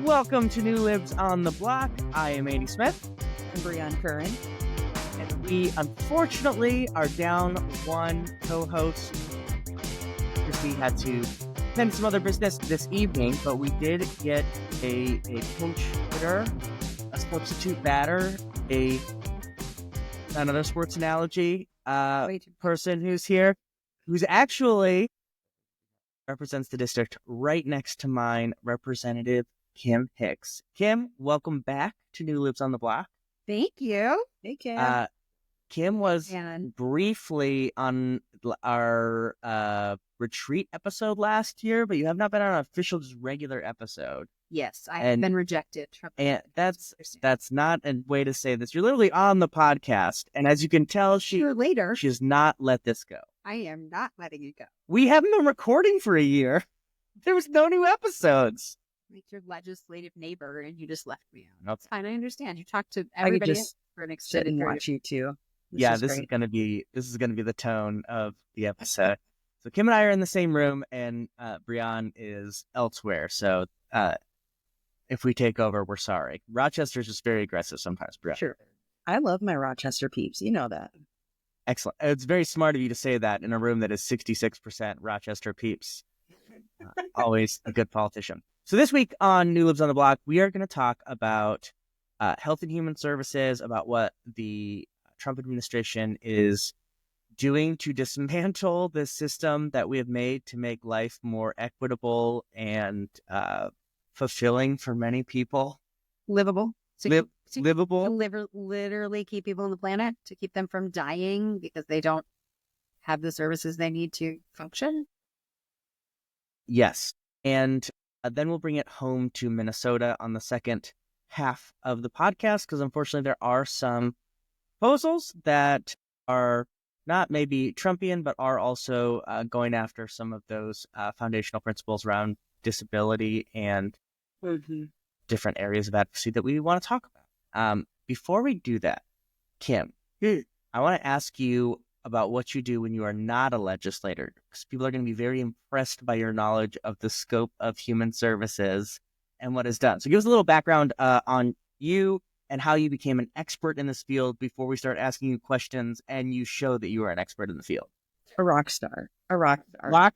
Welcome to New Libs on the Block. I am Andy Smith. I'm Brion, Curran. And we, unfortunately, are down one co-host. Kristi had to attend to some other business this evening, but we did get a pinch hitter, a substitute batter, another sports analogy person who's here, who's actually represents the district right next to mine, Representative Kim Hicks. Kim, welcome back to New Libs on the Block. Thank you. Hey, Kim. Kim was briefly on our retreat episode last year, but you have not been on an official, just regular episode. Yes, I've been rejected. And that's not a way to say this. You're literally on the podcast, and as you can tell, she has not let this go. I am not letting it go. We haven't been recording for a year. There was no new episodes. Like your legislative neighbor, and you just left me out. Nope. That's fine. I understand. You talked to everybody for an extended period. Watch you too. This is gonna be the tone of the episode. So Kim and I are in the same room, and Brion is elsewhere. So if we take over, we're sorry. Rochester's just very aggressive sometimes, Brion. Sure. I love my Rochester peeps. You know that. Excellent. It's very smart of you to say that in a room that is 66% Rochester peeps. Always a good politician. So this week on New Libs on the Block, we are going to talk about health and human services, about what the Trump administration is doing to dismantle the system that we have made to make life more equitable and fulfilling for many people. Livable. Livable. To literally keep people on the planet, to keep them from dying because they don't have the services they need to function. Yes. And then we'll bring it home to Minnesota on the second half of the podcast, because unfortunately there are some proposals that are not maybe Trumpian, but are also going after some of those foundational principles around disability and different areas of advocacy that we want to talk about. Before we do that, Kim, I want to ask you about what you do when you are not a legislator, because people are going to be very impressed by your knowledge of the scope of human services and what is done. So give us a little background on you and how you became an expert in this field before we start asking you questions and you show that you are an expert in the field. A rock star. Rock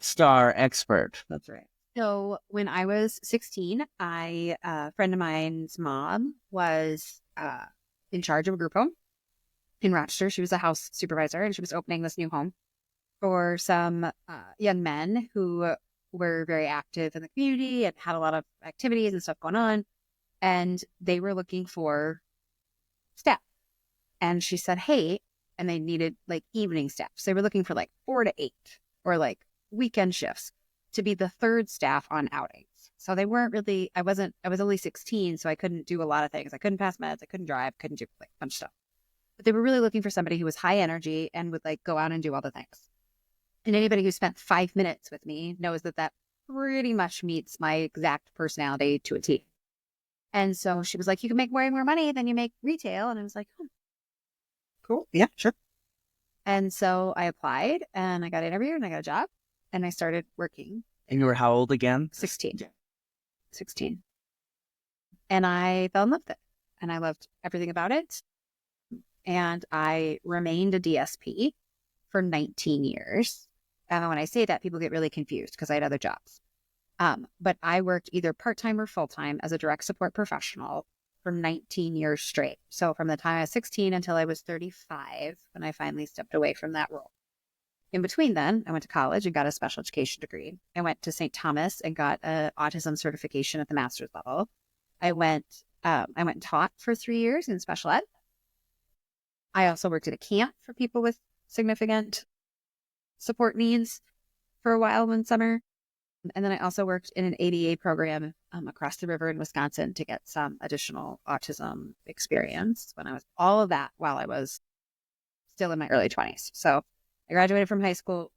star expert. That's right. So when I was 16, a friend of mine's mom was in charge of a group home in Rochester. She was a house supervisor, and she was opening this new home for some young men who were very active in the community and had a lot of activities and stuff going on. And they were looking for staff. And she said, hey, and they needed like evening staff. So they were looking for like 4 to 8 or like weekend shifts to be the third staff on outings. So they weren't really, I was only 16, so I couldn't do a lot of things. I couldn't pass meds, I couldn't drive, couldn't do like a bunch of stuff. But they were really looking for somebody who was high energy and would like go out and do all the things. And anybody who spent 5 minutes with me knows that pretty much meets my exact personality to a T. And so she was like, you can make way more money than you make retail. And I was like, oh, cool. Yeah, sure. And so I applied and I got interviewed and I got a job and I started working. And you were how old again? 16. 16. And I fell in love with it. And I loved everything about it. And I remained a DSP for 19 years. And when I say that, people get really confused because I had other jobs. But I worked either part-time or full-time as a direct support professional for 19 years straight. So from the time I was 16 until I was 35, when I finally stepped away from that role. In between then, I went to college and got a special education degree. I went to St. Thomas and got an autism certification at the master's level. I went and taught for 3 years in special ed. I also worked at a camp for people with significant support needs for a while one summer. And then I also worked in an ADA program across the river in Wisconsin to get some additional autism experience all of that while I was still in my early 20s. So I graduated from high school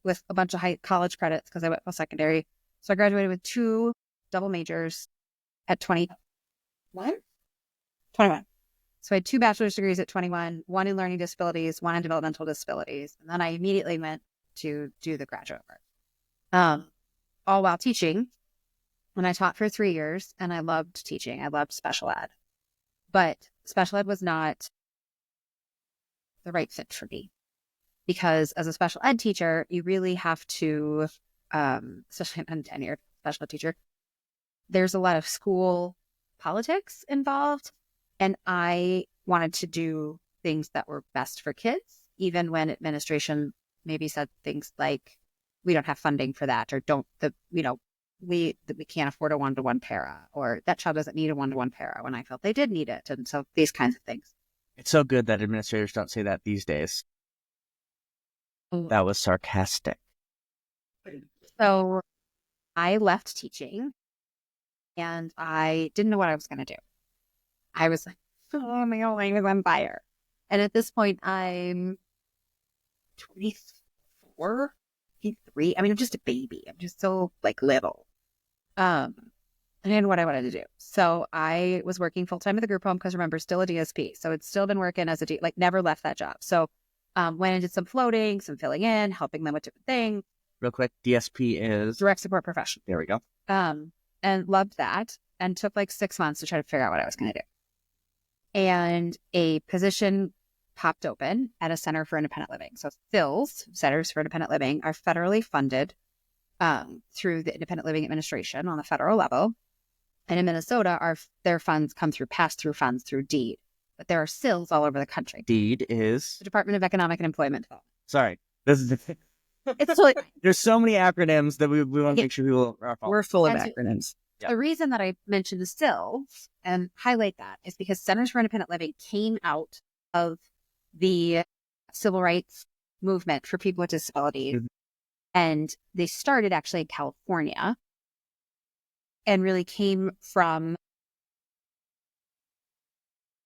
with a bunch of college credits because I went post-secondary. So I graduated with 2 double majors at 21. So I had 2 bachelor's degrees at 21, one in learning disabilities, one in developmental disabilities. And then I immediately went to do the graduate work, all while teaching And I taught for 3 years and I loved teaching. I loved special ed. But special ed was not the right fit for me because as a special ed teacher, you really have to, especially an untenured special ed teacher, there's a lot of school politics involved. And I wanted to do things that were best for kids, even when administration maybe said things like, we don't have funding for that, or we can't afford a one-to-one para, or that child doesn't need a one-to-one para when I felt they did need it. And so these kinds of things. It's so good that administrators don't say that these days. That was sarcastic. So I left teaching and I didn't know what I was going to do. I was like, oh, my whole life is on fire. And at this point, I'm 24, 23. I mean, I'm just a baby. I'm just so little. I didn't know what I wanted to do. So I was working full time at the group home because remember, still a DSP. So it's still been working as never left that job. So went and did some floating, some filling in, helping them with different things. Real quick, DSP is? Direct support professional. There we go. And loved that and took 6 months to try to figure out what I was going to do. And a position popped open at a Center for Independent Living. So CILs, Centers for Independent Living, are federally funded through the Independent Living Administration on the federal level. And in Minnesota, their funds come through pass-through funds through DEED. But there are CILs all over the country. DEED is? The Department of Economic and Employment Development. Sorry. This is It's totally There's so many acronyms that we want to make sure people are following. We're full of And acronyms. Yeah. The reason that I mentioned the CILs and highlight that is because Centers for Independent Living came out of the civil rights movement for people with disabilities. Mm-hmm. And they started actually in California and really came from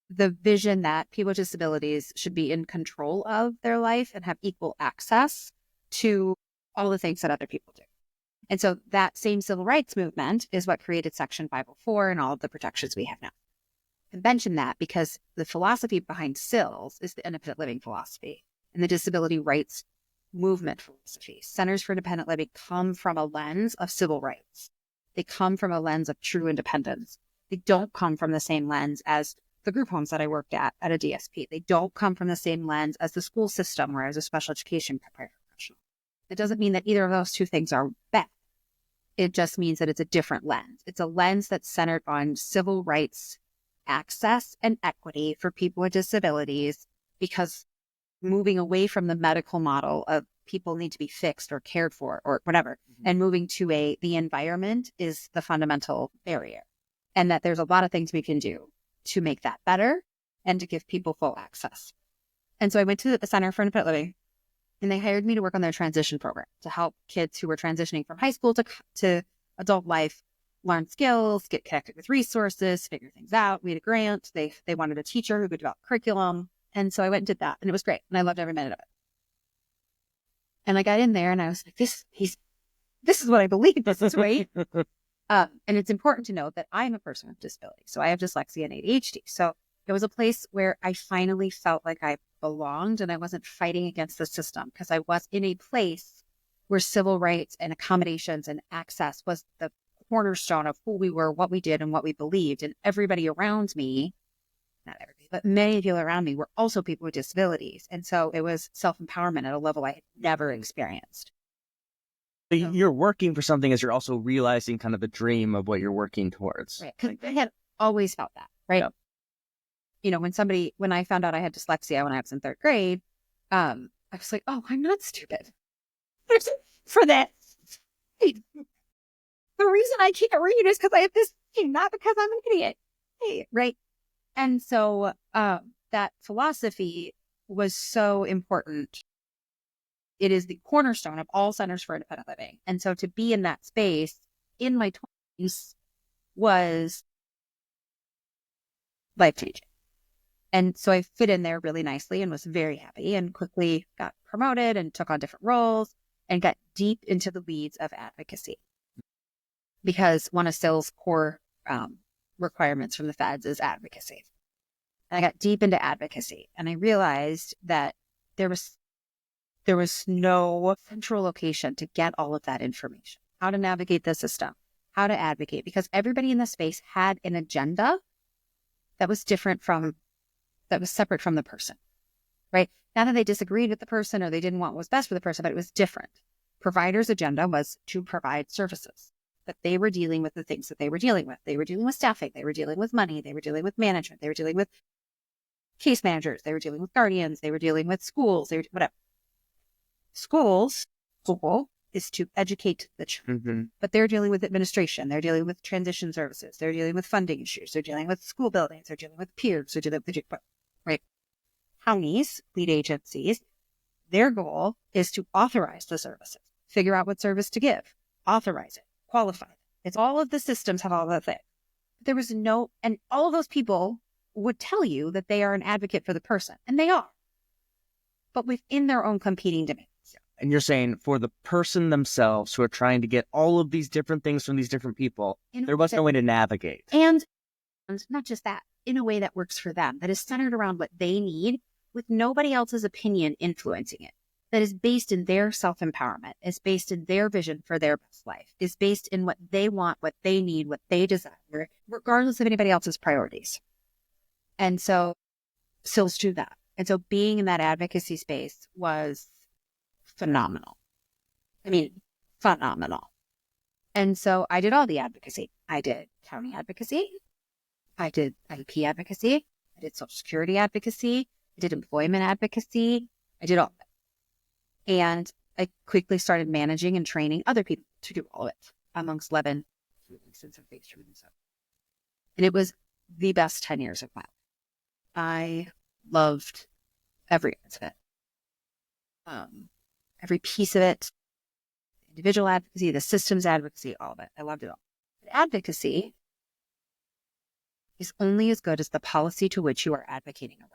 the vision that people with disabilities should be in control of their life and have equal access to all the things that other people do. And so that same civil rights movement is what created Section 504 and all of the protections we have now. I mention that because the philosophy behind CILs is the independent living philosophy and the disability rights movement philosophy. Centers for Independent Living come from a lens of civil rights. They come from a lens of true independence. They don't come from the same lens as the group homes that I worked at a DSP. They don't come from the same lens as the school system where I was a special education professional. It doesn't mean that either of those two things are bad. It just means that it's a different lens. It's a lens that's centered on civil rights, access, and equity for people with disabilities, because moving away from the medical model of people need to be fixed or cared for or whatever, and moving to the environment is the fundamental barrier. And that there's a lot of things we can do to make that better and to give people full access. And so I went to the Center for Independent Living, and they hired me to work on their transition program to help kids who were transitioning from high school to adult life learn skills, get connected with resources, figure things out. We had a grant. They wanted a teacher who could develop curriculum. And so I went and did that, and it was great. And I loved every minute of it. And I got in there and I was like, this is what I believe. This is right. And it's important to note that I'm a person with disability. So I have dyslexia and ADHD. So it was a place where I finally felt like I belonged and I wasn't fighting against the system, because I was in a place where civil rights and accommodations and access was the cornerstone of who we were, what we did, and what we believed. And everybody around me, not everybody, but many people around me were also people with disabilities. And so it was self-empowerment at a level I had never experienced. So you're working for something as you're also realizing kind of the dream of what you're working towards. Right. Because I had always felt that, right? Yeah. You know, when I found out I had dyslexia when I was in third grade, I was like, oh, I'm not stupid. For that. The reason I can't read is because I have this thing, not because I'm an idiot. Hey, right. And so that philosophy was so important. It is the cornerstone of all Centers for Independent Living. And so to be in that space in my 20s was life-changing. And so I fit in there really nicely and was very happy, and quickly got promoted and took on different roles and got deep into the weeds of advocacy. Because one of CIL's core requirements from the feds is advocacy. And I got deep into advocacy, and I realized that there was no central location to get all of that information, how to navigate the system, how to advocate, because everybody in the space had an agenda that was separate from the person, right? Not that they disagreed with the person or they didn't want what was best for the person, but it was different. Provider's agenda was to provide services, that they were dealing with the things that they were dealing with. They were dealing with staffing. They were dealing with money. They were dealing with management. They were dealing with case managers. They were dealing with guardians. They were dealing with schools. They were whatever. School is to educate the children, but they're dealing with administration. They're dealing with transition services. They're dealing with funding issues. They're dealing with school buildings. They're dealing with peers. They're dealing with, right? Counties, lead agencies, their goal is to authorize the services, figure out what service to give, authorize it, qualify it. It's all of the systems have all of that. There was and all of those people would tell you that they are an advocate for the person, and they are, but within their own competing demands. And you're saying for the person themselves who are trying to get all of these different things from these different people, there was no way to navigate. And not just that, in a way that works for them, that is centered around what they need with nobody else's opinion influencing it, that is based in their self-empowerment, is based in their vision for their best life, is based in what they want, what they need, what they desire, regardless of anybody else's priorities. And so SILs do that. And so being in that advocacy space was phenomenal. I mean, phenomenal. And so I did all the advocacy. I did county advocacy. I did IP advocacy. I did Social Security advocacy. I did employment advocacy. I did all of it. And I quickly started managing and training other people to do all of it amongst 11 since I'm based in Minnesota. And it was the best 10 years of my life. I loved every piece of it. Every piece of it, individual advocacy, the systems advocacy, all of it. I loved it all. But advocacy is only as good as the policy to which you are advocating around.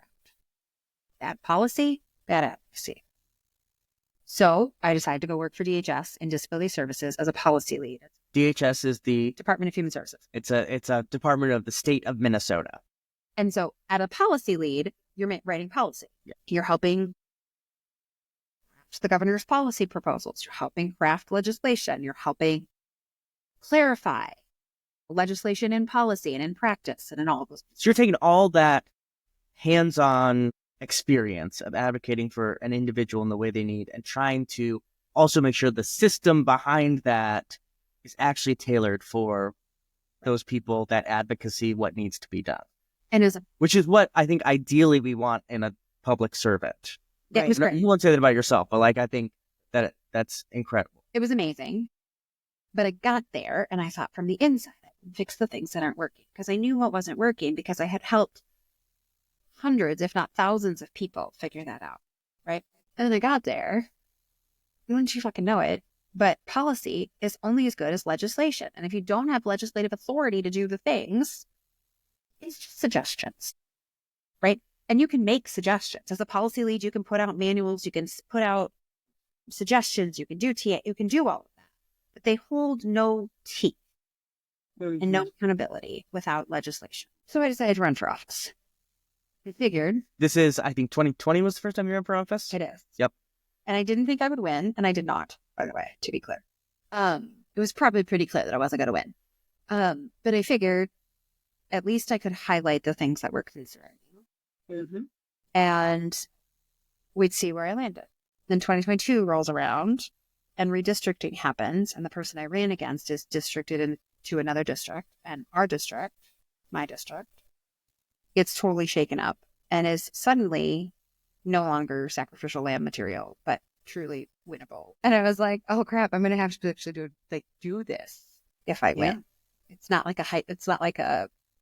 Bad policy, bad advocacy. So I decided to go work for DHS in disability services as a policy lead. DHS is the Department of Human Services. It's a department of the state of Minnesota. And so at a policy lead, you're writing policy. Yeah. You're helping craft the governor's policy proposals. You're helping craft legislation. You're helping clarify legislation in policy and in practice and in all of those. So you're taking all that hands-on experience of advocating for an individual in the way they need and trying to also make sure the system behind that is actually tailored for those people, that advocacy, what needs to be done. And which is what I think ideally we want in a public servant. Yeah, it was great. You won't say that about yourself, but I think that that's incredible. It was amazing. But I got there and I thought from the inside, I would fix the things that aren't working, because I knew what wasn't working, because I had helped hundreds, if not thousands of people figure that out. Right. And then I got there, wouldn't you fucking know it? But policy is only as good as legislation. And if you don't have legislative authority to do the things, it's just suggestions, right? And you can make suggestions. As a policy lead, you can put out manuals, you can put out suggestions, you can do TA, you can do all of that. But they hold no teeth and no accountability without legislation. So I decided to run for office. I figured. This is, I think, 2020 was the first time you ran for office? It is. Yep. And I didn't think I would win, and I did not, by the way, to be clear. It was probably pretty clear that I wasn't going to win. But I figured at least I could highlight the things that were concerning. Mm-hmm. And we'd see where I landed. Then 2022 rolls around and redistricting happens. And the person I ran against is districted into another district. And our district, my district, gets totally shaken up and is suddenly no longer sacrificial lamb material, but truly winnable. And I was like, oh crap, I'm going to have to actually do this if I win. It's not like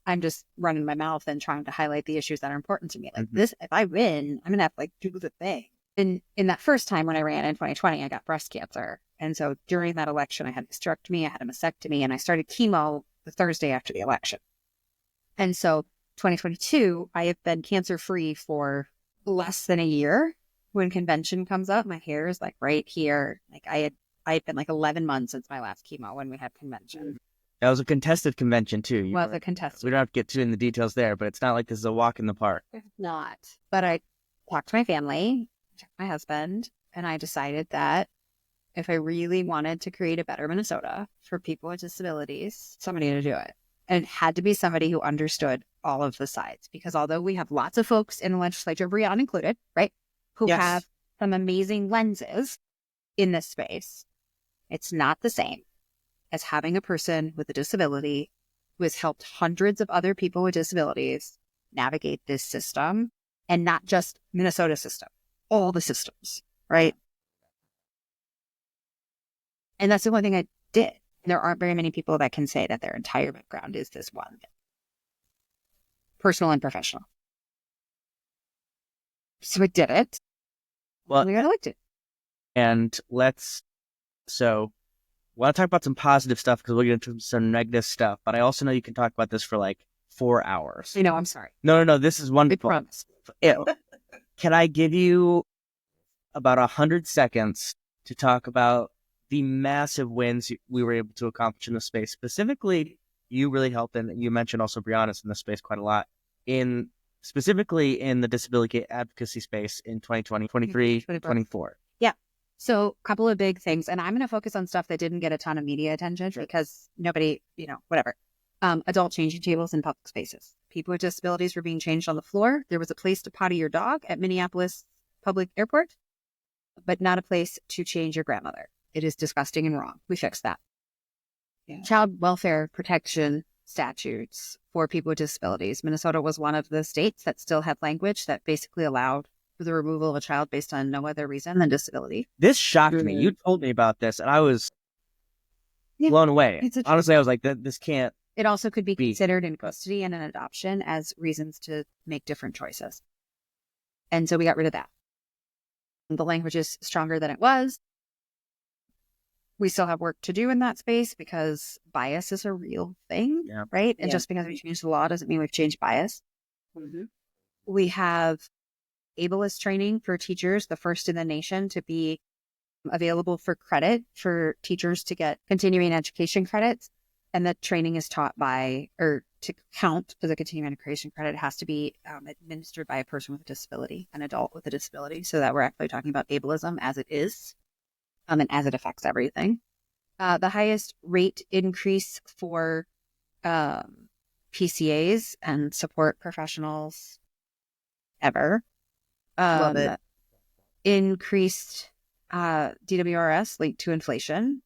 I'm just running my mouth and trying to highlight the issues that are important to me. Like this, if I win, I'm going to have to do the thing. And in that first time when I ran in 2020, I got breast cancer. And so during that election, I had a hysterectomy, I had a mastectomy, and I started chemo the Thursday after the election. And so 2022, I have been cancer-free for less than a year. When convention comes up, my hair is right here. I had been 11 months since my last chemo when we had convention. That was a contested convention too. Well, the contested. We don't have to get too in the details there, but it's not like this is a walk in the park. It's not. But I talked to my family, checked my husband, and I decided that if I really wanted to create a better Minnesota for people with disabilities, somebody had to do it. And it had to be somebody who understood all of the sides. Because although we have lots of folks in the legislature, Brion included, right, who Yes. have some amazing lenses in this space, it's not the same as having a person with a disability who has helped hundreds of other people with disabilities navigate this system, and not just Minnesota system, all the systems, right? And that's the only thing I did. There aren't very many people that can say that their entire background is this one, personal and professional. So I did it. Well, and we got elected. And so I want to talk about some positive stuff because we'll get into some negative stuff, but I also know you can talk about this for like 4 hours. You know, I'm sorry. No, this is I wonderful. promise. Can I give you about 100 seconds to talk about the massive wins we were able to accomplish in the space? Specifically, you really helped, and you mentioned also Brion is in the space quite a lot, specifically in the disability advocacy space in 2020, 23, 24. Yeah. So a couple of big things, and I'm going to focus on stuff that didn't get a ton of media attention because nobody, whatever. Adult changing tables in public spaces. People with disabilities were being changed on the floor. There was a place to potty your dog at Minneapolis Public Airport, but not a place to change your grandmother. It is disgusting and wrong. We fixed that. Yeah. Child welfare protection statutes for people with disabilities. Minnesota was one of the states that still had language that basically allowed for the removal of a child based on no other reason than disability. This shocked me. You told me about this, and I was blown away. Honestly, I was like, this can't. It also could be considered in custody and in adoption as reasons to make different choices. And so we got rid of that. The language is stronger than it was. We still have work to do in that space because bias is a real thing, right? And just because we changed the law doesn't mean we've changed bias. Mm-hmm. We have ableist training for teachers, the first in the nation to be available for credit for teachers to get continuing education credits. And the training is taught to count as a continuing education credit, it has to be administered by a person with a disability, an adult with a disability, so that we're actually talking about ableism as it is, and as it affects everything. The highest rate increase for PCAs and support professionals ever. Love it. Increased DWRS linked to inflation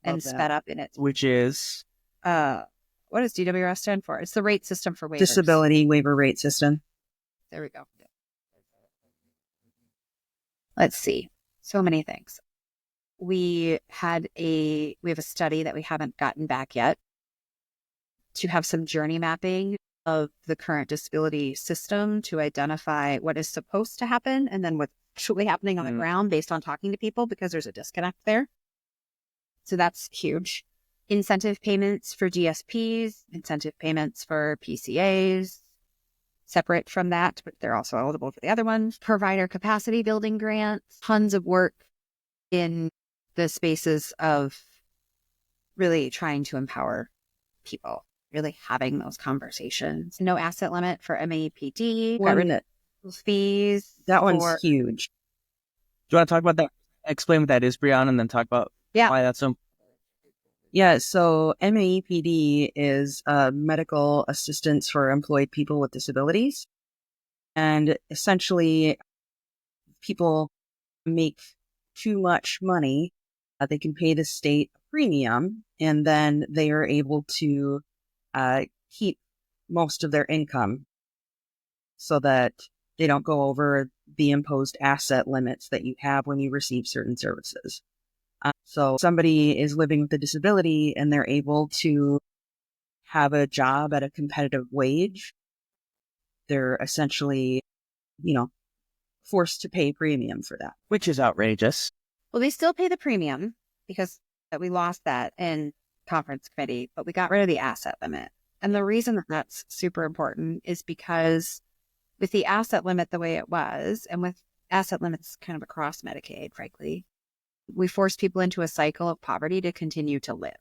and sped up in it. Which is? What does DWRS stand for? It's the rate system for waivers. Disability waiver rate system. There we go. Let's see. So many things. We have a study that we haven't gotten back yet to have some journey mapping of the current disability system to identify what is supposed to happen and then what's actually happening on the ground based on talking to people, because there's a disconnect there. So that's huge. Incentive payments for DSPs, incentive payments for PCAs, separate from that, but they're also eligible for the other ones. Provider capacity building grants, tons of work in the spaces of really trying to empower people, really having those conversations. No asset limit for MAPD, got rid of fees. That one's huge. Do you want to talk about that? Explain what that is, Brion, and then talk about why that's so. Yeah, so MAPD is medical assistance for employed people with disabilities. And essentially, people make too much money. They can pay the state a premium, and then they are able to keep most of their income so that they don't go over the imposed asset limits that you have when you receive certain services. So somebody is living with a disability and they're able to have a job at a competitive wage. They're essentially, forced to pay premium for that. Which is outrageous. Well, they still pay the premium because we lost that in conference committee, but we got rid of the asset limit. And the reason that that's super important is because with the asset limit the way it was, and with asset limits kind of across Medicaid, frankly, we force people into a cycle of poverty to continue to live.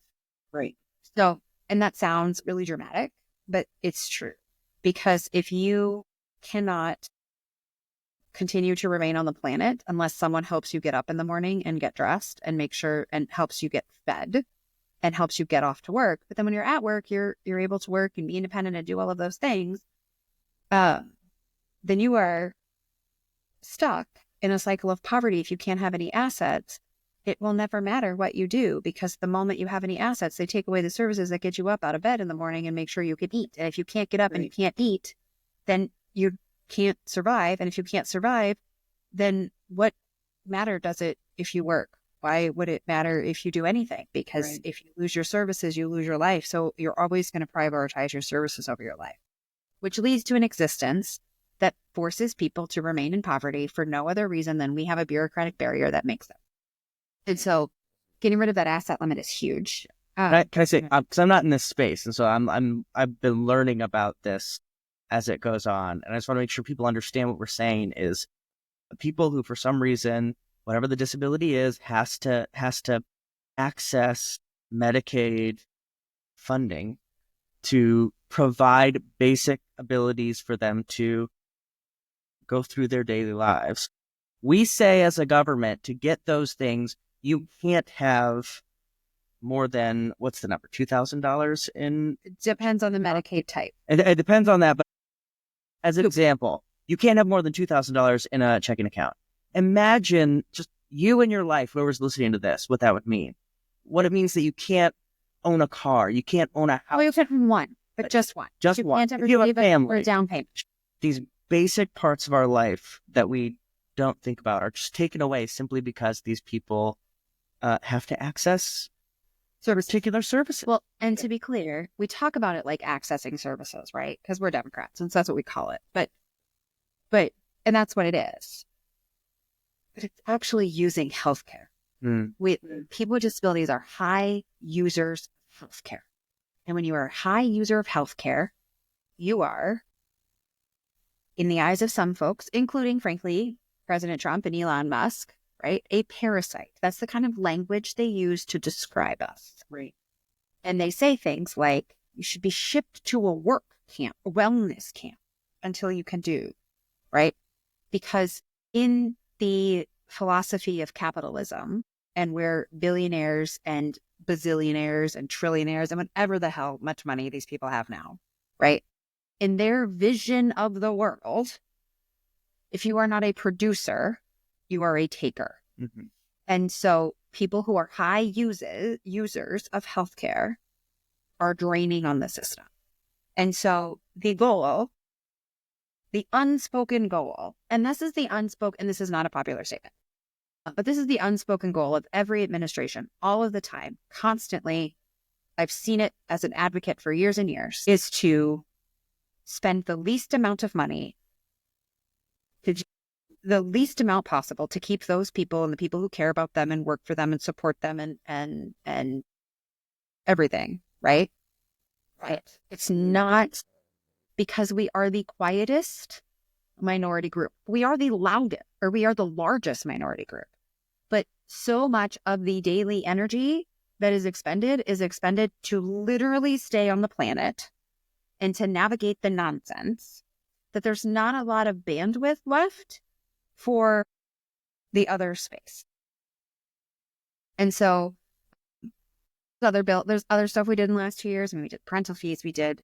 Right. So, and that sounds really dramatic, but it's true. Because if you cannot continue to remain on the planet unless someone helps you get up in the morning and get dressed and make sure and helps you get fed and helps you get off to work. But then when you're at work, you're able to work and be independent and do all of those things. Then you are stuck in a cycle of poverty. If you can't have any assets, it will never matter what you do, because the moment you have any assets, they take away the services that get you up out of bed in the morning and make sure you can eat. And if you can't get up and you can't eat, then you can't survive. And if you can't survive, then what matter does it if you work? Why would it matter if you do anything? Because if you lose your services, you lose your life. So you're always going to prioritize your services over your life, which leads to an existence that forces people to remain in poverty for no other reason than we have a bureaucratic barrier that makes them. And so getting rid of that asset limit is huge. Can I say, because I'm not in this space, and so I've been learning about this as it goes on, and I just want to make sure people understand what we're saying is people who, for some reason, whatever the disability is, has to access Medicaid funding to provide basic abilities for them to go through their daily lives. We say as a government, to get those things, you can't have more than, what's the number, $2,000 in? It depends on the Medicaid type. It depends on that, but as an example, you can't have more than $2,000 in a checking account. Imagine just you and your life, whoever's listening to this, what that would mean. What it means that you can't own a car, you can't own a house. Well, you can have one, but just one. Just you one. Can't ever If you have a save family, or a down payment. These basic parts of our life that we don't think about are just taken away simply because these people have to access particular services. Well, and to be clear, we talk about it like accessing services, right? Because we're Democrats, and so that's what we call it. But, and that's what it is. But it's actually using healthcare. People with disabilities are high users of healthcare. And when you are a high user of healthcare, you are, in the eyes of some folks, including, frankly, President Trump and Elon Musk, right? A parasite. That's the kind of language they use to describe us. Right. And they say things like, you should be shipped to a work camp, a wellness camp, until you can do, right? Because in the philosophy of capitalism, and where billionaires and bazillionaires and trillionaires and whatever the hell much money these people have now, right? In their vision of the world, if you are not a producer, you are a taker. Mm-hmm. And so people who are high users of healthcare are draining on the system. And so the goal, the unspoken goal, and this is the unspoken, and this is not a popular statement, but this is the unspoken goal of every administration, all of the time, constantly. I've seen it as an advocate for years and years, is to spend the least amount of money, the least amount possible, to keep those people and the people who care about them and work for them and support them and everything, right? Right. It's not because we are the quietest minority group. We are the loudest, or we are the largest minority group. But so much of the daily energy that is expended to literally stay on the planet and to navigate the nonsense, that there's not a lot of bandwidth left for the other space. And so there's other stuff we did in the last 2 years. I mean, we did parental fees. We did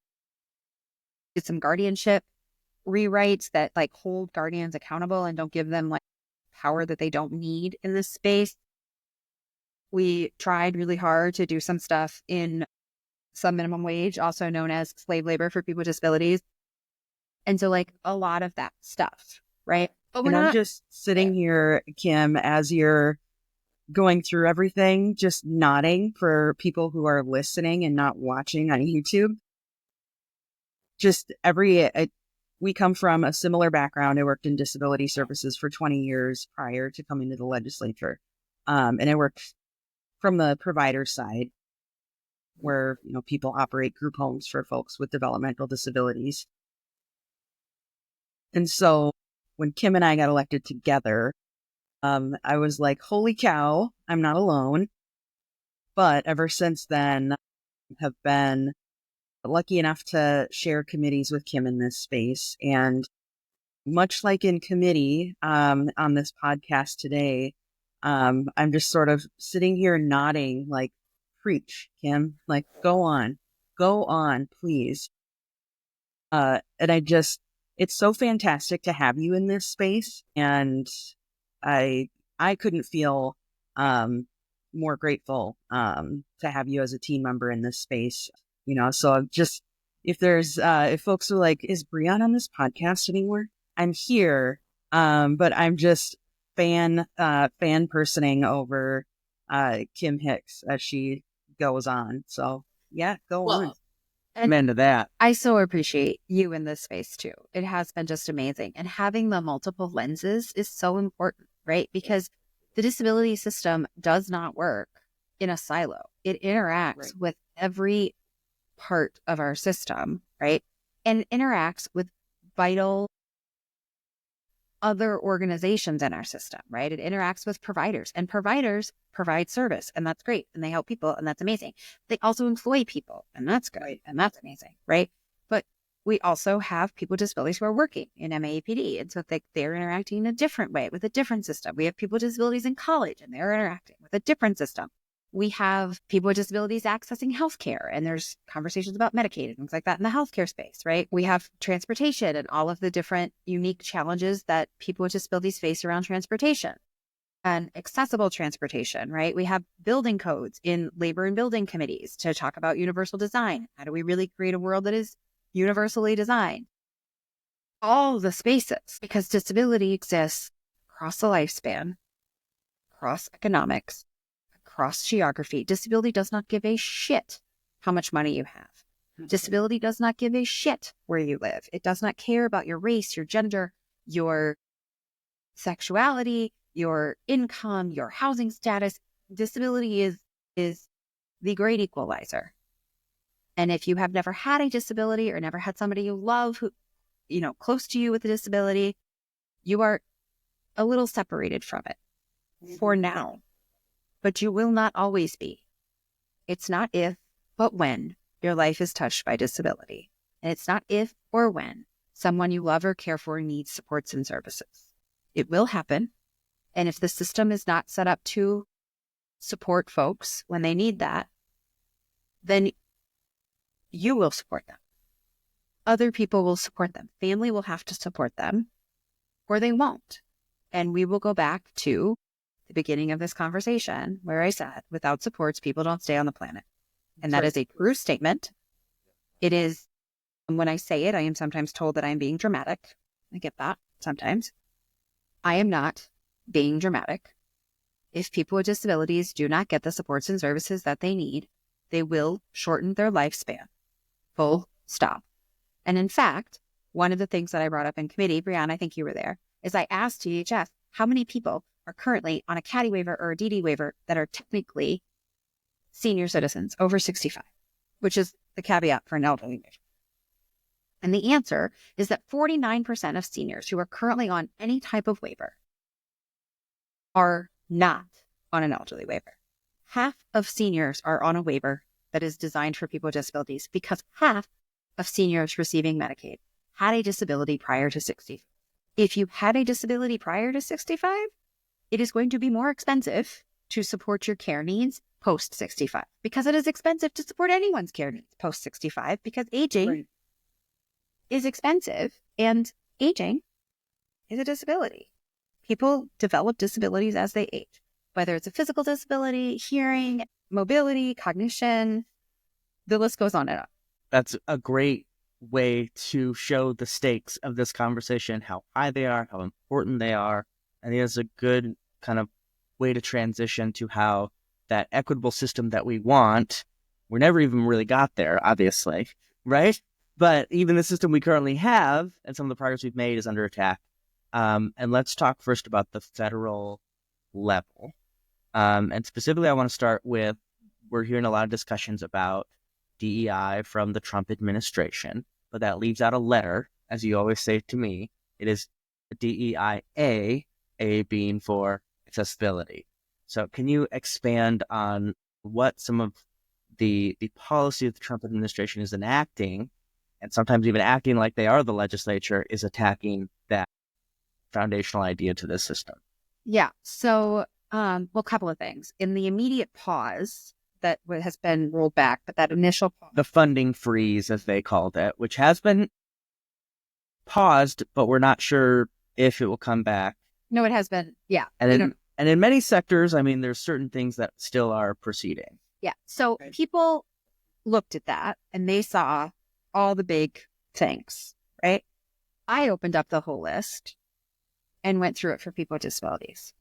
some guardianship rewrites that like hold guardians accountable and don't give them like power that they don't need in this space. We tried really hard to do some stuff in some minimum wage, also known as slave labor for people with disabilities. And so like a lot of that stuff, right? But I'm just sitting here, Kim, as you're going through everything, just nodding for people who are listening and not watching on YouTube. Just we come from a similar background. I worked in disability services for 20 years prior to coming to the legislature. And I worked from the provider side, where, people operate group homes for folks with developmental disabilities. And so when Kim and I got elected together, I was like, holy cow, I'm not alone. But ever since then, have been lucky enough to share committees with Kim in this space. And much like in committee on this podcast today, I'm just sort of sitting here nodding like, preach, Kim, like, go on, please. And it's so fantastic to have you in this space. And I couldn't feel more grateful to have you as a team member in this space. So I'm just, if folks are like, is Brion on this podcast anymore? I'm here, but I'm just fan personing over Kim Hicks as she goes on. So yeah, go on. Amen to that. I so appreciate you in this space too. It has been just amazing. And having the multiple lenses is so important, right? Because the disability system does not work in a silo. It interacts with every part of our system, right? And interacts with vital other organizations in our system, right? It interacts with providers, and providers provide service, and that's great. And they help people, and that's amazing. They also employ people, and that's good, and that's amazing, right? But we also have people with disabilities who are working in MAPD, and so they're interacting in a different way with a different system. We have people with disabilities in college, and they're interacting with a different system. We have people with disabilities accessing healthcare, and there's conversations about Medicaid and things like that in the healthcare space, right? We have transportation and all of the different unique challenges that people with disabilities face around transportation and accessible transportation, right? We have building codes in labor and building committees to talk about universal design. How do we really create a world that is universally designed? All the spaces, because disability exists across the lifespan, across economics, across geography. Disability does not give a shit how much money you have. Disability does not give a shit where you live. It does not care about your race, your gender, your sexuality, your income, your housing status. Disability is the great equalizer. And if you have never had a disability or never had somebody you love who, close to you with a disability, you are a little separated from it for now. But you will not always be. It's not if, but when your life is touched by disability. And it's not if or when someone you love or care for needs supports and services. It will happen. And if the system is not set up to support folks when they need that, then you will support them. Other people will support them. Family will have to support them, or they won't. And we will go back to the beginning of this conversation where I said, without supports, people don't stay on the planet. And that is a true statement. It is, when I say it, I am sometimes told that I'm being dramatic. I get that sometimes. I am not being dramatic. If people with disabilities do not get the supports and services that they need, they will shorten their lifespan. Full stop. And in fact, one of the things that I brought up in committee, Brion, I think you were there, is I asked THS, how many people are currently on a CADI waiver or a DD waiver that are technically senior citizens over 65, which is the caveat for an elderly waiver. And the answer is that 49% of seniors who are currently on any type of waiver are not on an elderly waiver. Half of seniors are on a waiver that is designed for people with disabilities because half of seniors receiving Medicaid had a disability prior to 65. If you had a disability prior to 65, it is going to be more expensive to support your care needs post 65 because it is expensive to support anyone's care needs post 65 because aging is expensive and aging is a disability. People develop disabilities as they age, whether it's a physical disability, hearing, mobility, cognition, the list goes on and on. That's a great way to show the stakes of this conversation, how high they are, how important they are. And it's a good kind of way to transition to how that equitable system that we want, we never even really got there, obviously, right? But even the system we currently have and some of the progress we've made is under attack. And let's talk first about the federal level. And specifically, I want to start with, we're hearing a lot of discussions about DEI from the Trump administration, but that leaves out a letter, as you always say to me. It is DEIA, A being for accessibility. So can you expand on what some of the policy of the Trump administration is enacting, and sometimes even acting like they are the legislature, is attacking that foundational idea to this system? Yeah. So, well, a couple of things. In the immediate pause that has been rolled back, but that initial pause. The funding freeze, as they called it, which has been paused, but we're not sure if it will come back. No, it has been. Yeah. And in many sectors, I mean, there's certain things that still are proceeding. Yeah. So people looked at that and they saw all the big things, right? I opened up the whole list and went through it for people with disabilities.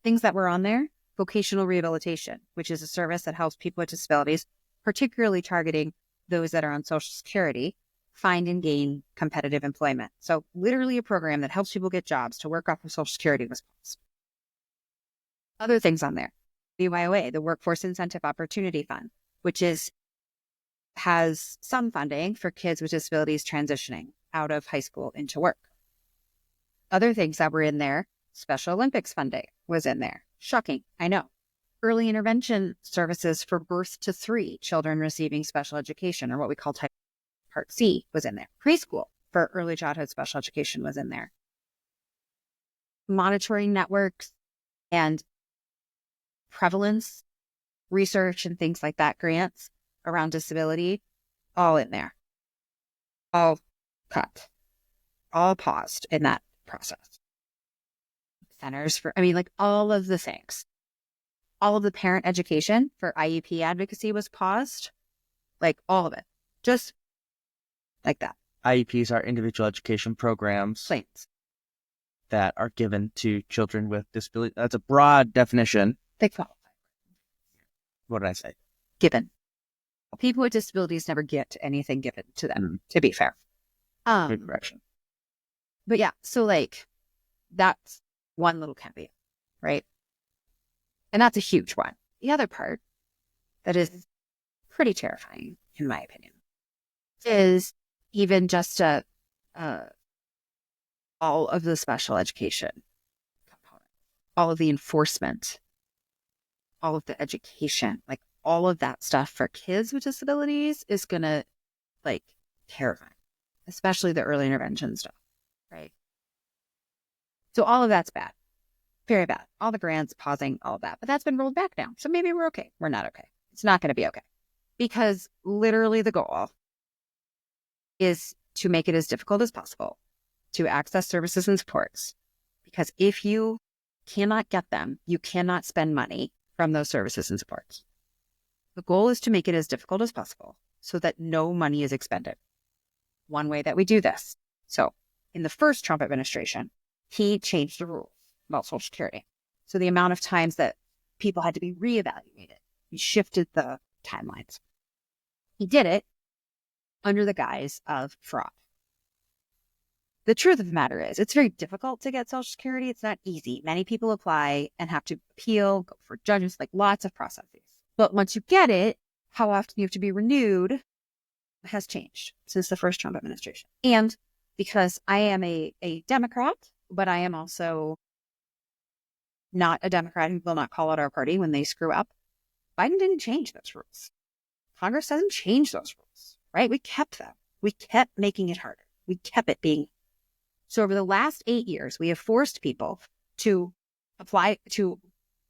Things that were on there: vocational rehabilitation, which is a service that helps people with disabilities, particularly targeting those that are on Social Security, find and gain competitive employment. So literally a program that helps people get jobs to work off of Social Security was paused. Other things on there: BYOA, the Workforce Incentive Opportunity Fund, which has some funding for kids with disabilities transitioning out of high school into work. Other things that were in there: Special Olympics funding was in there. Shocking, I know. Early intervention services for birth to 3 children receiving special education, or what we call Part C, was in there. Preschool for early childhood special education was in there. Monitoring networks and prevalence research and things like that, grants around disability, all in there. All cut. All paused in that process. Centers for, all of the things. All of the parent education for IEP advocacy was paused. All of it. Just like that. IEPs are individual education programs Planes. that are given to children with disability. That's a broad definition. They qualify. What did I say? Given. People with disabilities never get anything given to them, to be fair. Good correction. But yeah, so that's one little caveat, right? And that's a huge one. The other part that is pretty terrifying, in my opinion, is even just all of the special education component, all of the enforcement, all of the education, all of that stuff for kids with disabilities is going to terrify, especially the early intervention stuff, right? So all of that's bad. Very bad. All the grants, pausing, all of that. But that's been rolled back now. So maybe we're okay. We're not okay. It's not going to be okay. Because literally the goal is to make it as difficult as possible to access services and supports. Because if you cannot get them, you cannot spend money from those services and supports. The goal is to make it as difficult as possible so that no money is expended. One way that we do this. So in the first Trump administration, he changed the rules about Social Security. So the amount of times that people had to be reevaluated, he shifted the timelines. He did it under the guise of fraud. The truth of the matter is, it's very difficult to get Social Security. It's not easy. Many people apply and have to appeal, go for judges, lots of processes. But once you get it, how often you have to be renewed has changed since the first Trump administration. And because I am a Democrat, but I am also not a Democrat who will not call out our party when they screw up, Biden didn't change those rules. Congress doesn't change those rules, right? We kept them. We kept making it harder. We kept it being. So over the last 8 years, we have forced people to apply to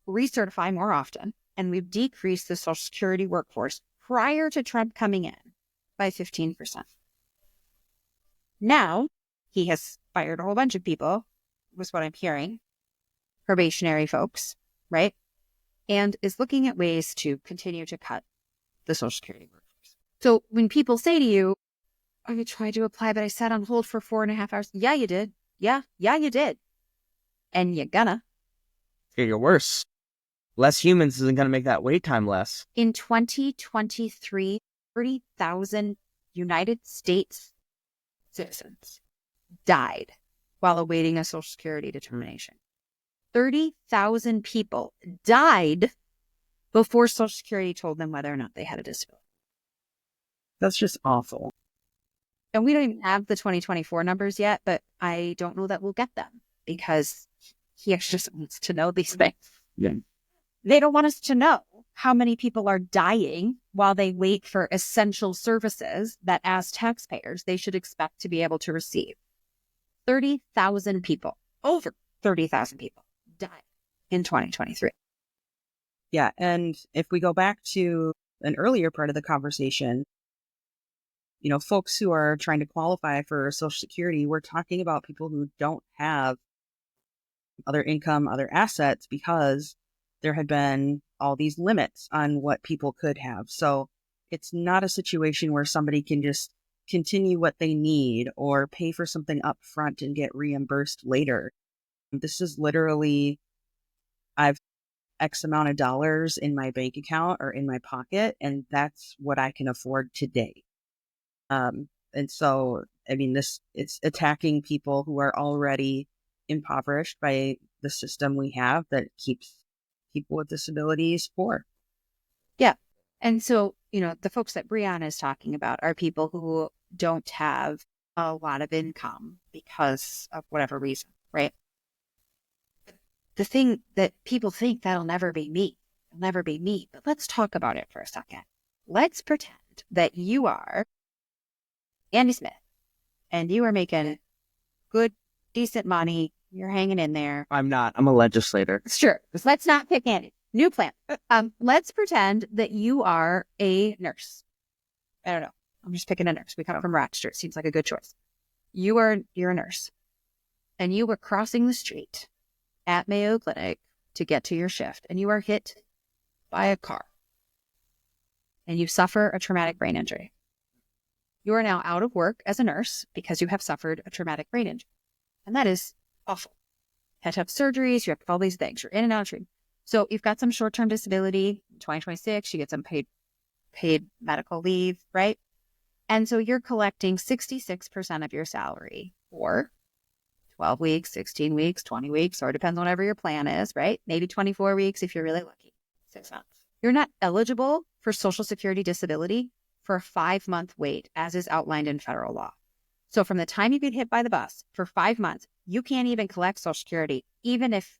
recertify more often, and we've decreased the Social Security workforce prior to Trump coming in by 15%. Now, he has fired a whole bunch of people, was what I'm hearing, probationary folks, right? And is looking at ways to continue to cut the Social Security workforce. So when people say to you, I tried to apply, but I sat on hold for 4.5 hours. Yeah, you did. Yeah, you did. And you're gonna. You're worse. Less humans isn't going to make that wait time less. In 2023, 30,000 United States citizens died while awaiting a Social Security determination. 30,000 people died before Social Security told them whether or not they had a disability. That's just awful. And we don't even have the 2024 numbers yet, but I don't know that we'll get them because he actually just wants to know these things. Yeah. They don't want us to know how many people are dying while they wait for essential services that as taxpayers, they should expect to be able to receive. 30,000 people over 30,000 people died in 2023. Yeah. And if we go back to an earlier part of the conversation, folks who are trying to qualify for Social Security, we're talking about people who don't have other income, other assets, because there had been all these limits on what people could have. So it's not a situation where somebody can just continue what they need or pay for something up front and get reimbursed later. This is literally, I've X amount of dollars in my bank account or in my pocket, and that's what I can afford today. And so, I mean, it's attacking people who are already impoverished by the system we have that keeps people with disabilities poor. Yeah. And so, the folks that Brion is talking about are people who don't have a lot of income because of whatever reason, right? The thing that people think that'll never be me, it'll never be me. But let's talk about it for a second. Let's pretend that you are Andy Smith and you are making good, decent money. You're hanging in there. I'm not. I'm a legislator. Sure. Let's not pick Andy. New plan. Let's pretend that you are a nurse. I don't know. I'm just picking a nurse. We come from Rochester. It seems like a good choice. You're a nurse. And you were crossing the street at Mayo Clinic to get to your shift. And you are hit by a car. And you suffer a traumatic brain injury. You are now out of work as a nurse because you have suffered a traumatic brain injury. And that is awful. You had to have surgeries. You have to have all these things. You're in and out of treatment. So you've got some short-term disability. In 2026, you get some paid medical leave, right? And so you're collecting 66% of your salary for 12 weeks, 16 weeks, 20 weeks, or it depends on whatever your plan is, right? Maybe 24 weeks if you're really lucky, 6 months. You're not eligible for Social Security disability for a 5-month wait, as is outlined in federal law. So from the time you get hit by the bus for 5 months, you can't even collect Social Security, even if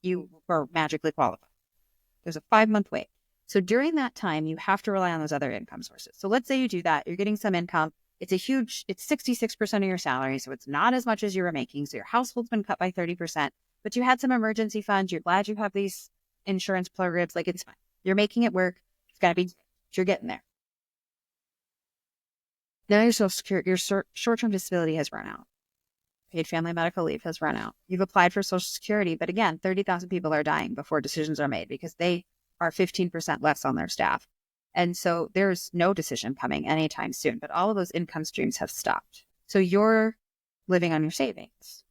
you were magically qualified. There's a 5-month wait. So during that time, you have to rely on those other income sources. So let's say you do that. You're getting some income. It's 66% of your salary. So it's not as much as you were making. So your household's been cut by 30%, but you had some emergency funds. You're glad you have these insurance programs. Like, it's fine. You're making it work. It's got to be, you're getting there. Now your Social Security, your short-term disability has run out. Paid family medical leave has run out. You've applied for Social Security, but again, 30,000 people are dying before decisions are made because they are 15% less on their staff. And so there's no decision coming anytime soon, but all of those income streams have stopped. So you're living on your savings.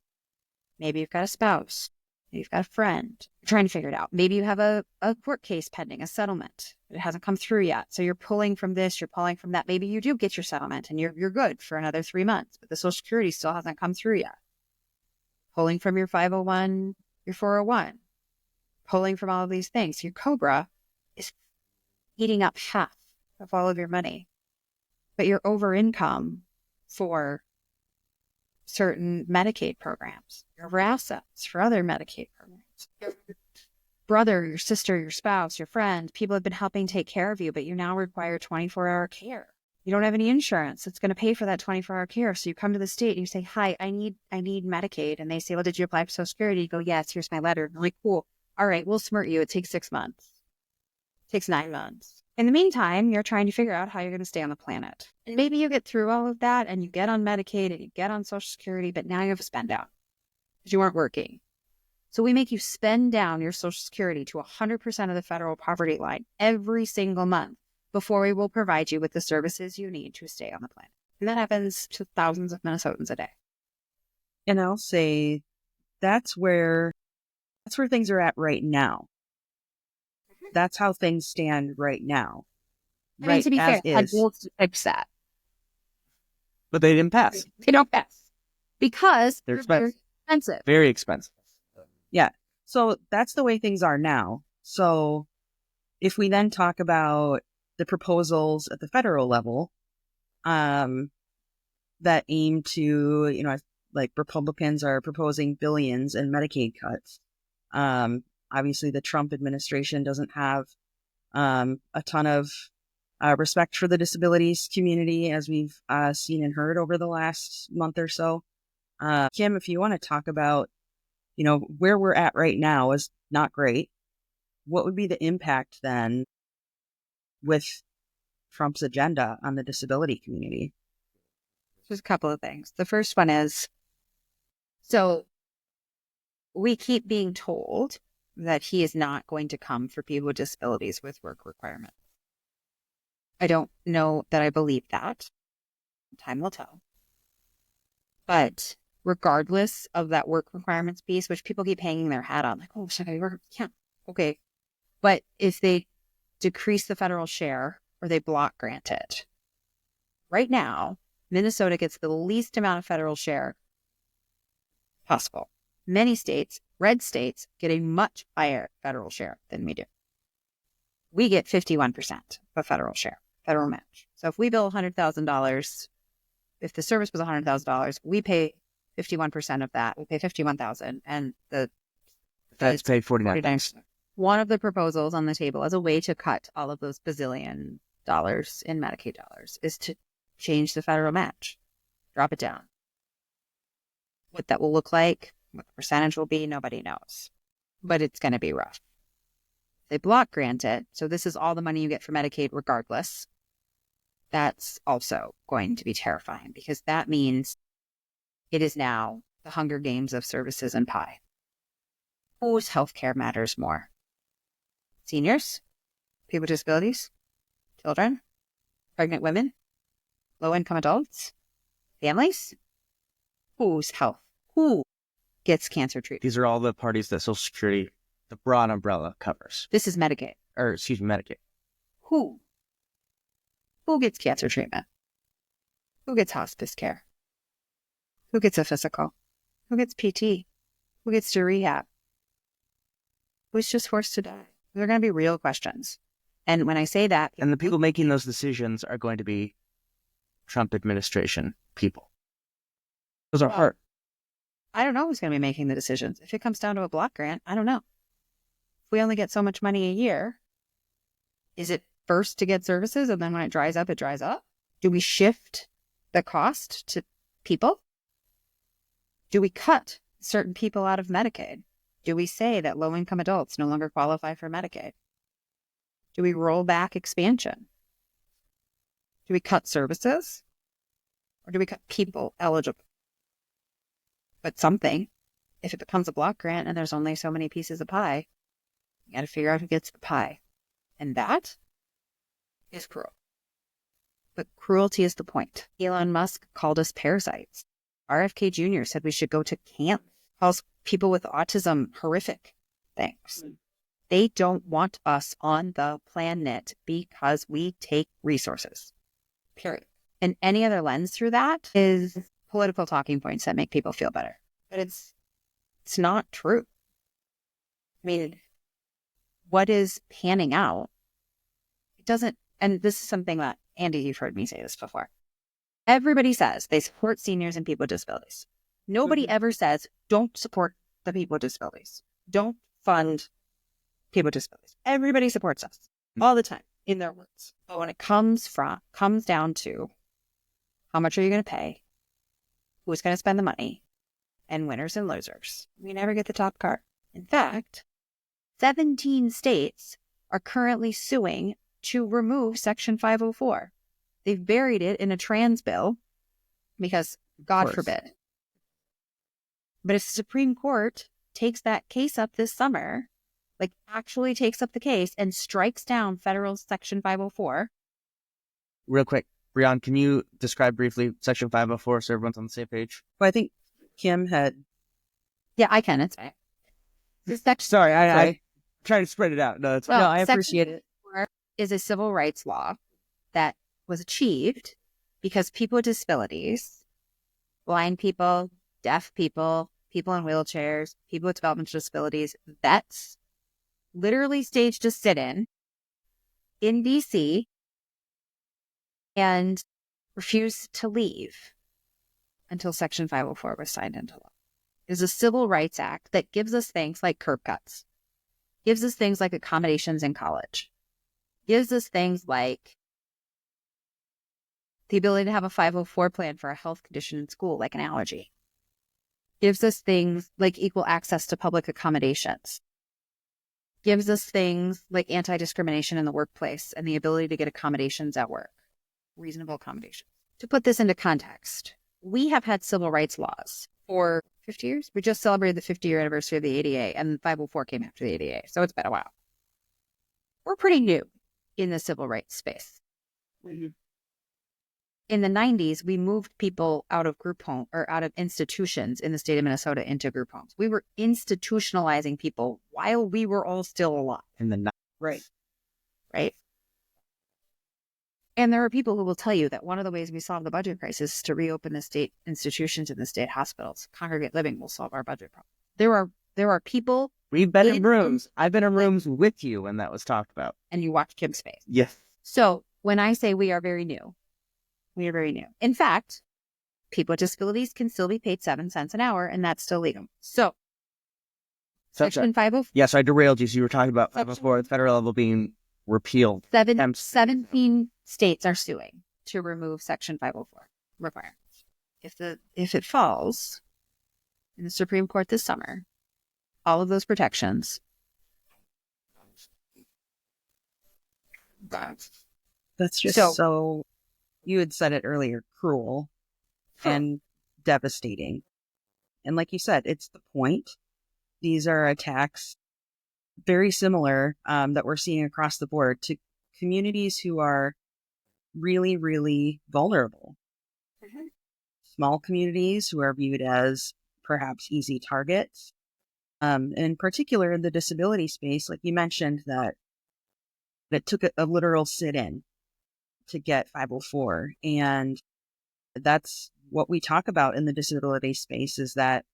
Maybe you've got a spouse. Maybe you've got a friend. You're trying to figure it out. Maybe you have a court case pending, a settlement. It hasn't come through yet. So you're pulling from this, you're pulling from that. Maybe you do get your settlement and you're good for another 3 months, but the Social Security still hasn't come through yet. Pulling from your 501, your 401, pulling from all of these things. Your COBRA is eating up half of all of your money, but you're over income for certain Medicaid programs. You're over assets for other Medicaid programs. Your brother, your sister, your spouse, your friend, people have been helping take care of you, but you now require 24-hour care. You don't have any insurance that's going to pay for that 24-hour care. So you come to the state and you say, hi, I need Medicaid. And they say, well, did you apply for Social Security? You go, yes, here's my letter. And I'm like, cool. All right, we'll smirt you. It takes 6 months. It takes 9 months. In the meantime, you're trying to figure out how you're going to stay on the planet. And maybe you get through all of that and you get on Medicaid and you get on Social Security, but now you have a spend down because you weren't working. So we make you spend down your Social Security to 100% of the federal poverty line every single month before we will provide you with the services you need to stay on the planet. And that happens to thousands of Minnesotans a day. And I'll say that's where things are at right now. That's how things stand right now. I mean, to be fair, is. bills to fix that. But they didn't pass. They don't pass because They're very expensive. Very expensive. Yeah. So that's the way things are now. So if we then talk about the proposals at the federal level, that aim to, like Republicans are proposing billions in Medicaid cuts. Obviously, the Trump administration doesn't have a ton of respect for the disabilities community, as we've seen and heard over the last month or so. Kim, if you want to talk about where we're at right now is not great. What would be the impact then with Trump's agenda on the disability community? There's a couple of things. The first one is, so we keep being told that he is not going to come for people with disabilities with work requirements. I don't know that I believe that. Time will tell. But regardless of that work requirements piece, which people keep hanging their hat on, like, oh, should I work? Yeah, okay. But if they decrease the federal share or they block grant it, right now, Minnesota gets the least amount of federal share possible. Many states, red states, get a much higher federal share than we do. We get 51% of federal share, federal match. So if we bill $100,000, if the service was $100,000, we pay 51% of that. We pay $51,000, and the feds pay $49. One of the proposals on the table as a way to cut all of those bazillion dollars in Medicaid dollars is to change the federal match, drop it down. What that will look like, what the percentage will be, nobody knows. But it's going to be rough. They block grant it, so this is all the money you get for Medicaid regardless. That's also going to be terrifying because that means it is now the Hunger Games of services and pie. Whose healthcare matters more? Seniors? People with disabilities? Children? Pregnant women? Low-income adults? Families? Whose health? Who gets cancer treatment? These are all the parties that Social Security, the broad umbrella, covers. This is Medicaid. Medicaid. Who? Who gets cancer treatment? Who gets hospice care? Who gets a physical? Who gets PT? Who gets to rehab? Who's just forced to die? They're going to be real questions. And when I say that... And the people making those decisions are going to be Trump administration people. Those are hard. I don't know who's going to be making the decisions. If it comes down to a block grant, I don't know. If we only get so much money a year, is it first to get services and then when it dries up, it dries up? Do we shift the cost to people? Do we cut certain people out of Medicaid? Do we say that low-income adults no longer qualify for Medicaid? Do we roll back expansion? Do we cut services? Or do we cut people eligible? But something, if it becomes a block grant and there's only so many pieces of pie, you got to figure out who gets the pie. And that is cruel. But cruelty is the point. Elon Musk called us parasites. RFK Jr. said we should go to camp. Calls people with autism horrific things. They don't want us on the planet because we take resources. Period. And any other lens through that is political talking points that make people feel better. But it's not true. I mean, what is panning out, it doesn't, and this is something that, Andy, you've heard me say this before. Everybody says they support seniors and people with disabilities. Nobody ever says, don't support the people with disabilities. Don't fund people with disabilities. Everybody supports us all the time in their words. But when it comes down to how much are you going to pay, who's going to spend the money, and winners and losers, we never get the top card. In fact, 17 states are currently suing to remove Section 504. They've buried it in a trans bill because, God forbid. But if the Supreme Court takes that case up this summer, like actually takes up the case and strikes down federal Section 504. Real quick, Brion, can you describe briefly Section 504 so everyone's on the same page? Well, I think Kim had... Yeah, I can. It's fine. Sorry, I trying to spread it out. No, I appreciate it. Is a civil rights law that was achieved because people with disabilities, blind people, deaf people, people in wheelchairs, people with developmental disabilities, vets, literally staged a sit-in D.C. and refused to leave until Section 504 was signed into law. It is a civil rights act that gives us things like curb cuts, gives us things like accommodations in college, gives us things like the ability to have a 504 plan for a health condition in school, like an allergy. gives us things like equal access to public accommodations, gives us things like anti-discrimination in the workplace and the ability to get accommodations at work, reasonable accommodations. To put this into context, we have had civil rights laws for 50 years. We just celebrated the 50-year anniversary of the ADA, and 504 came after the ADA, so it's been a while. We're pretty new in the civil rights space. Mm-hmm. In the 90s, we moved people out of group home or out of institutions in the state of Minnesota into group homes. We were institutionalizing people while we were all still alive. Right. And there are people who will tell you that one of the ways we solve the budget crisis is to reopen the state institutions and the state hospitals. Congregate living will solve our budget problem. There are people. We've been in rooms. I've been in rooms with you when that was talked about. And you watched Kim's face. Yes. So when I say we are very new, we are very new. In fact, people with disabilities can still be paid 7 cents an hour, and that's still legal. So Section 504. Yes, I derailed you. So you were talking about 504 at the federal level being repealed. 17 states are suing to remove Section 504 requirements. If it falls in the Supreme Court this summer, all of those protections. That's just so you had said it earlier, cruel and devastating. And like you said, it's the point. These are attacks very similar that we're seeing across the board to communities who are really, really vulnerable. Mm-hmm. Small communities who are viewed as perhaps easy targets. In particular, in the disability space, like you mentioned, that it took a literal sit-in to get 504. And that's what we talk about in the disability space, is that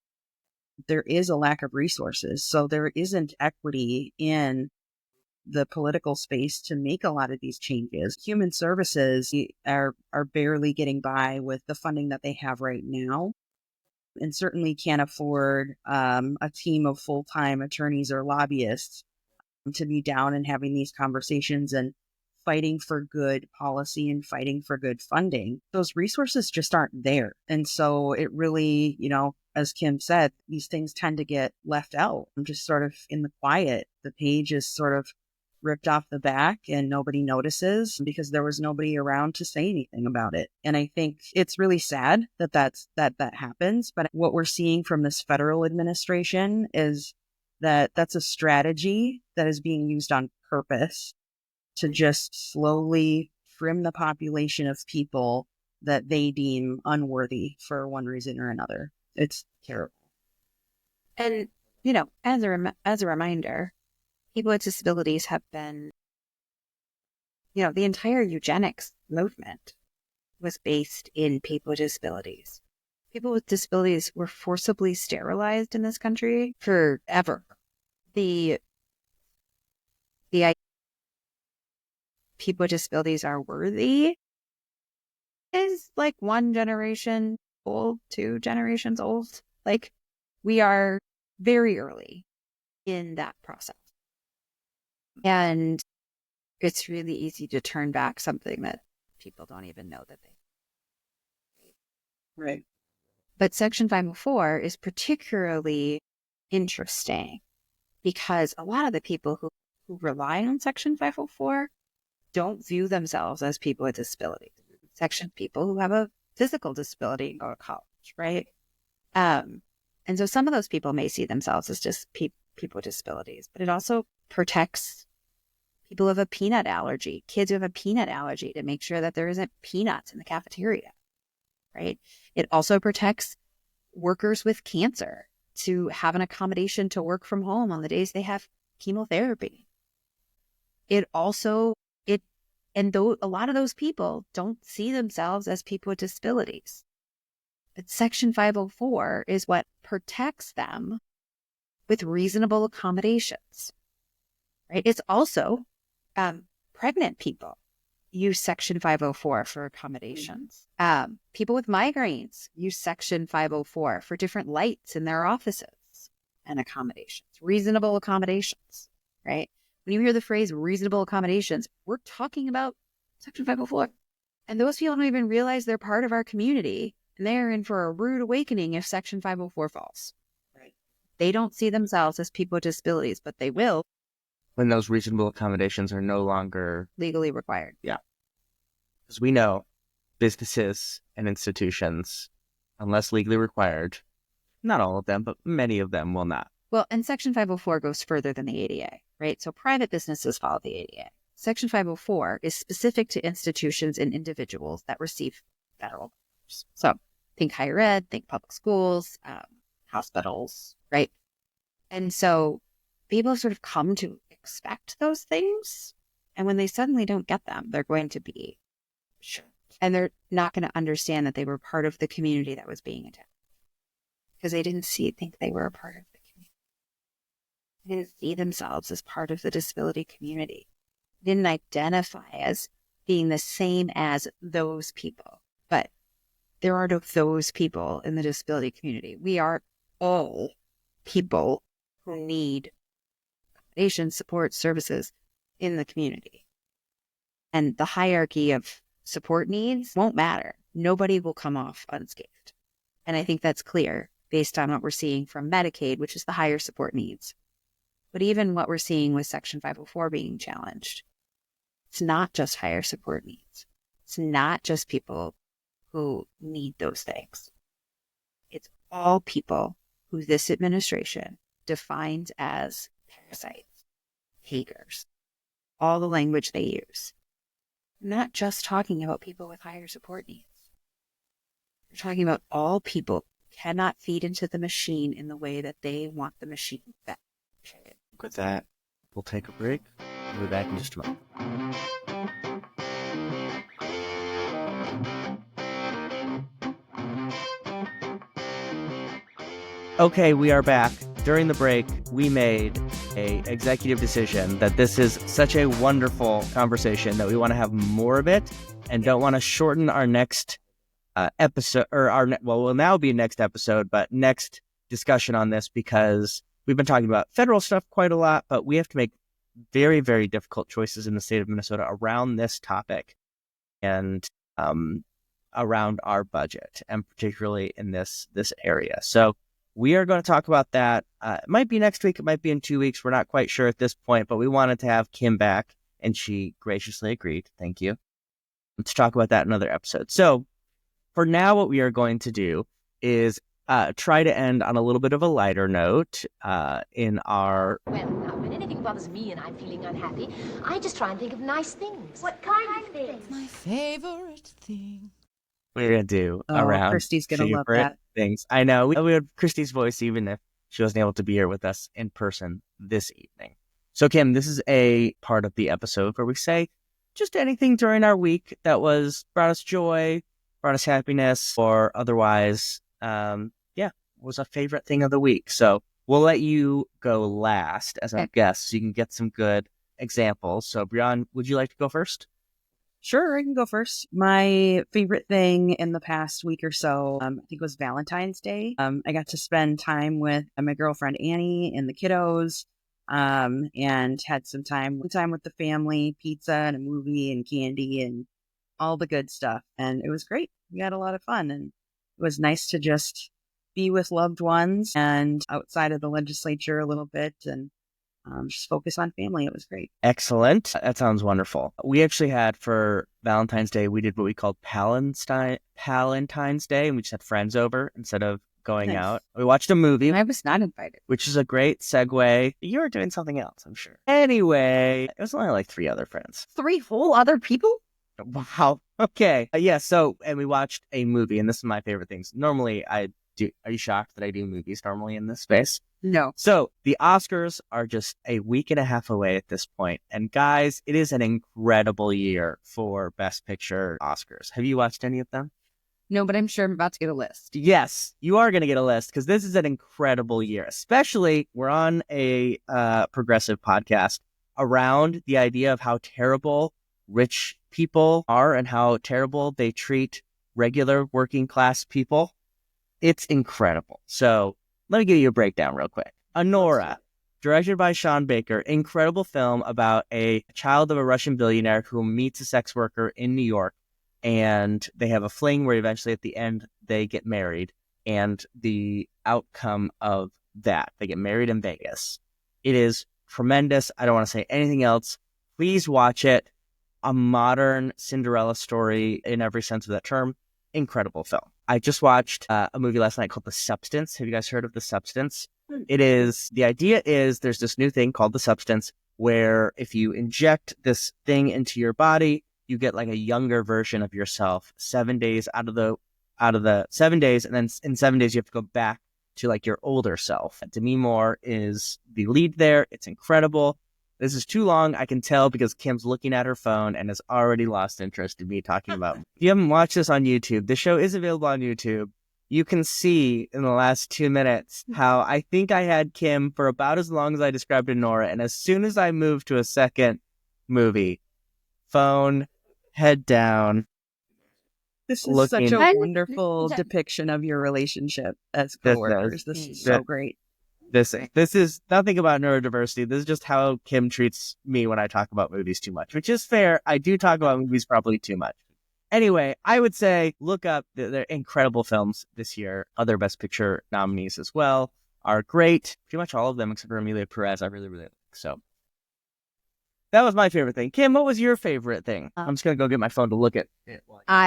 there is a lack of resources. So there isn't equity in the political space to make a lot of these changes. Human services are barely getting by with the funding that they have right now, and certainly can't afford a team of full-time attorneys or lobbyists to be down and having these conversations and fighting for good policy and fighting for good funding. Those resources just aren't there. And so it really, as Kim said, these things tend to get left out. Just sort of in the quiet. The page is sort of ripped off the back and nobody notices because there was nobody around to say anything about it. And I think it's really sad that happens. But what we're seeing from this federal administration is that that's a strategy that is being used on purpose to just slowly trim the population of people that they deem unworthy for one reason or another. It's terrible. And, as a reminder, people with disabilities have been, the entire eugenics movement was based in people with disabilities. People with disabilities were forcibly sterilized in this country forever. The people with disabilities are worthy is like 1 generation old, 2 generations old. Like, we are very early in that process. And it's really easy to turn back something that people don't even know that they. Right. But Section 504 is particularly interesting because a lot of the people who rely on Section 504 don't view themselves as people with disabilities. People who have a physical disability and go to college, right? And so some of those people may see themselves as just people with disabilities, but it also protects people who have a peanut allergy, kids who have a peanut allergy, to make sure that there isn't peanuts in the cafeteria, right? It also protects workers with cancer to have an accommodation to work from home on the days they have chemotherapy. A lot of those people don't see themselves as people with disabilities. But Section 504 is what protects them with reasonable accommodations, right? It's also pregnant people use Section 504 for accommodations. People with migraines use Section 504 for different lights in their offices and accommodations, reasonable accommodations, right? When you hear the phrase reasonable accommodations, we're talking about Section 504. And those people don't even realize they're part of our community And they're in for a rude awakening if Section 504 falls. Right. They don't see themselves as people with disabilities, but they will. When those reasonable accommodations are no longer legally required. Yeah. Because we know businesses and institutions, unless legally required, not all of them, but many of them will not. Well, and Section 504 goes further than the ADA, right? So private businesses follow the ADA. Section 504 is specific to institutions and individuals that receive federal dollars. So think higher ed, think public schools, hospitals, right? And so people have sort of come to expect those things. And when they suddenly don't get them, they're going to be shocked. And they're not going to understand that they were part of the community that was being attacked. Because they didn't think they were a part of the community. They didn't see themselves as part of the disability community. They didn't identify as being the same as those people. But there are no those people in the disability community. We are all people who need accommodation, support, services in the community. And the hierarchy of support needs won't matter. Nobody will come off unscathed. And I think that's clear based on what we're seeing from Medicaid, which is the higher support needs. But even what we're seeing with Section 504 being challenged, it's not just higher support needs. It's not just people who need those things. It's all people who this administration defines as parasites, haters, all the language they use. We're not just talking about people with higher support needs. We're talking about all people who cannot feed into the machine in the way that they want the machine fed. With that, we'll take a break. We'll be back in just a moment. Okay, we are back. During the break, we made an executive decision that this is such a wonderful conversation that we want to have more of it and don't want to shorten our next episode, or will now be next episode, but next discussion on this, because we've been talking about federal stuff quite a lot, but we have to make very, very difficult choices in the state of Minnesota around this topic and around our budget, and particularly in this area. So we are going to talk about that. It might be next week. It might be in 2 weeks. We're not quite sure at this point, but we wanted to have Kim back, and she graciously agreed. Thank you. Let's talk about that in another episode. So for now, what we are going to do is try to end on a little bit of a lighter note in our... Well, now, when anything bothers me and I'm feeling unhappy, I just try and think of nice things. What kind of things? My favorite thing. We're going to do around Kristi's gonna love favorite that. things. I know. We had Kristi's voice, even if she wasn't able to be here with us in person this evening. So, Kim, this is a part of the episode where we say just anything during our week that brought us joy, brought us happiness, or otherwise, was a favorite thing of the week. So we'll let you go last as our guest so you can get some good examples. So, Brion, would you like to go first? Sure, I can go first. My favorite thing in the past week or so, I think, was Valentine's Day. I got to spend time with my girlfriend Annie and the kiddos, and had some time with the family, pizza and a movie and candy and all the good stuff. And it was great. We had a lot of fun, and it was nice to just be with loved ones and outside of the legislature a little bit, and just focus on family. It was great. Excellent. That sounds wonderful. We actually had, for Valentine's Day, we did what we called Palentine's Day, and we just had friends over instead of going out. We watched a movie. I was not invited. Which is a great segue. You were doing something else, I'm sure. Anyway, it was only like 3 other friends. 3 whole other people? Wow. Okay. And we watched a movie, and this is my favorite things. Normally, I do. Are you shocked that I do movies normally in this space? No. So the Oscars are just a week and a half away at this point. And guys, it is an incredible year for Best Picture Oscars. Have you watched any of them? No, but I'm sure I'm about to get a list. Yes, you are going to get a list, because this is an incredible year. Especially, we're on a progressive podcast around the idea of how terrible rich people are and how terrible they treat regular working class people. It's incredible. So let me give you a breakdown real quick. Honora, directed by Sean Baker, incredible film about a child of a Russian billionaire who meets a sex worker in New York and they have a fling where eventually at the end they get married, and the outcome of that, they get married in Vegas. It is tremendous. I don't want to say anything else. Please watch it. A modern Cinderella story in every sense of that term. Incredible film. I just watched a movie last night called The Substance. Have you guys heard of The Substance? The idea is there's this new thing called The Substance where if you inject this thing into your body, you get like a younger version of yourself 7 days out of the 7 days. And then in 7 days, you have to go back to like your older self. Demi Moore is the lead there. It's incredible. This is too long, I can tell, because Kim's looking at her phone and has already lost interest in me talking about it. If you haven't watched this on YouTube, the show is available on YouTube. You can see in the last 2 minutes how I think I had Kim for about as long as I described to Nora. And as soon as I moved to a second movie, phone, head down. This is such a wonderful depiction of your relationship as coworkers. This is so great. This is nothing about neurodiversity. This is just how Kim treats me when I talk about movies too much, which is fair. I do talk about movies probably too much. Anyway, I would say look up the incredible films this year. Other Best Picture nominees as well are great. Pretty much all of them except for Emilia Perez. I really, really like. So that was my favorite thing. Kim, what was your favorite thing? I'm just going to go get my phone to look at it.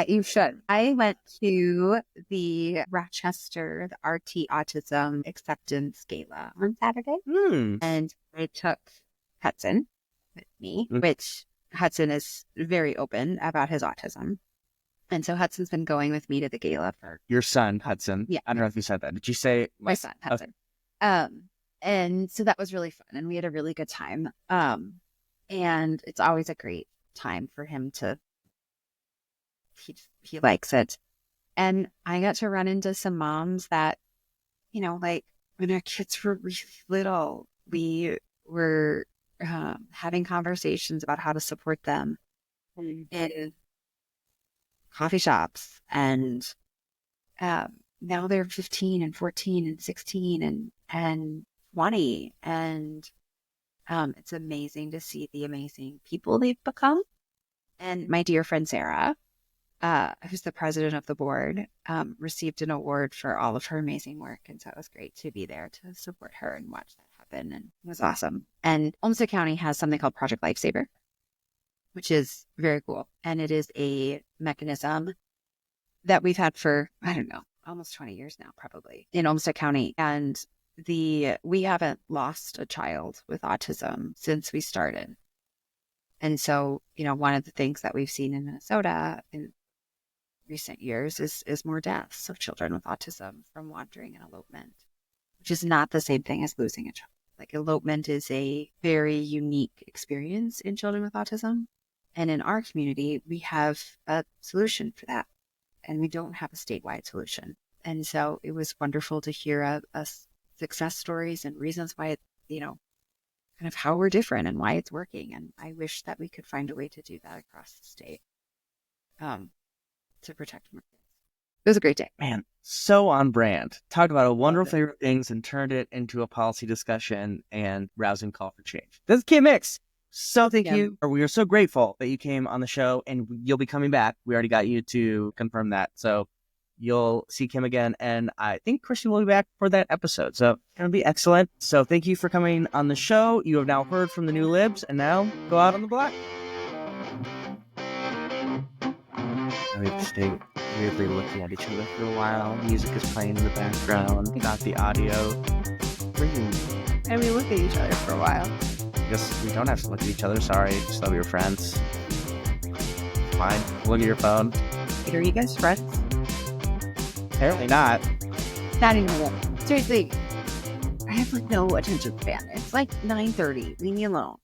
You should. I went to the Rochester, the RT Autism Acceptance Gala on Saturday. And I took Hudson with me, which Hudson is very open about his autism. And so Hudson's been going with me to the gala for... Your son, Hudson. Yeah. I don't know if you said that. Did you say... My son, Hudson. Okay. And so that was really fun. And we had a really good time. And it's always a great time for him to... He likes it. And I got to run into some moms that, you know, like when our kids were really little, we were having conversations about how to support them in coffee shops. And now they're 15 and 14 and 16 and 20. And it's amazing to see the amazing people they've become. And my dear friend Sarah, who's the president of the board, received an award for all of her amazing work. And so it was great to be there to support her and watch that happen. And it was awesome. And Olmsted County has something called Project Lifesaver, which is very cool. And it is a mechanism that we've had for, I don't know, almost 20 years now, probably, in Olmsted County. And we haven't lost a child with autism since we started. And so, you know, one of the things that we've seen in Minnesota in recent years is more deaths of children with autism from wandering and elopement, which is not the same thing as losing a child. Like, elopement is a very unique experience in children with autism. And in our community, we have a solution for that. And we don't have a statewide solution. And so it was wonderful to hear success stories and reasons why, you know, kind of how we're different and why it's working. And I wish that we could find a way to do that across the state to protect more kids. It was a great day. Man, so on brand. Talked about a wonderful favorite things and turned it into a policy discussion and rousing call for change. This is Kim Hicks. So thank you. We are so grateful that you came on the show, and you'll be coming back. We already got you to confirm that. So you'll see Kim again, and I think Kristi will be back for that episode. So it'll be excellent. So thank you for coming on the show. You have now heard from the new Libs, and now go out on the block. We have to stay weirdly looking at each other for a while. Music is playing in the background, not the audio. And we look at each other for a while. I guess we don't have to look at each other. Sorry, just love your friends. Fine. Look at your phone. Are you guys friends? Apparently not. Not anymore. Seriously, I have like no attention span. It's like 9:30. Leave me alone.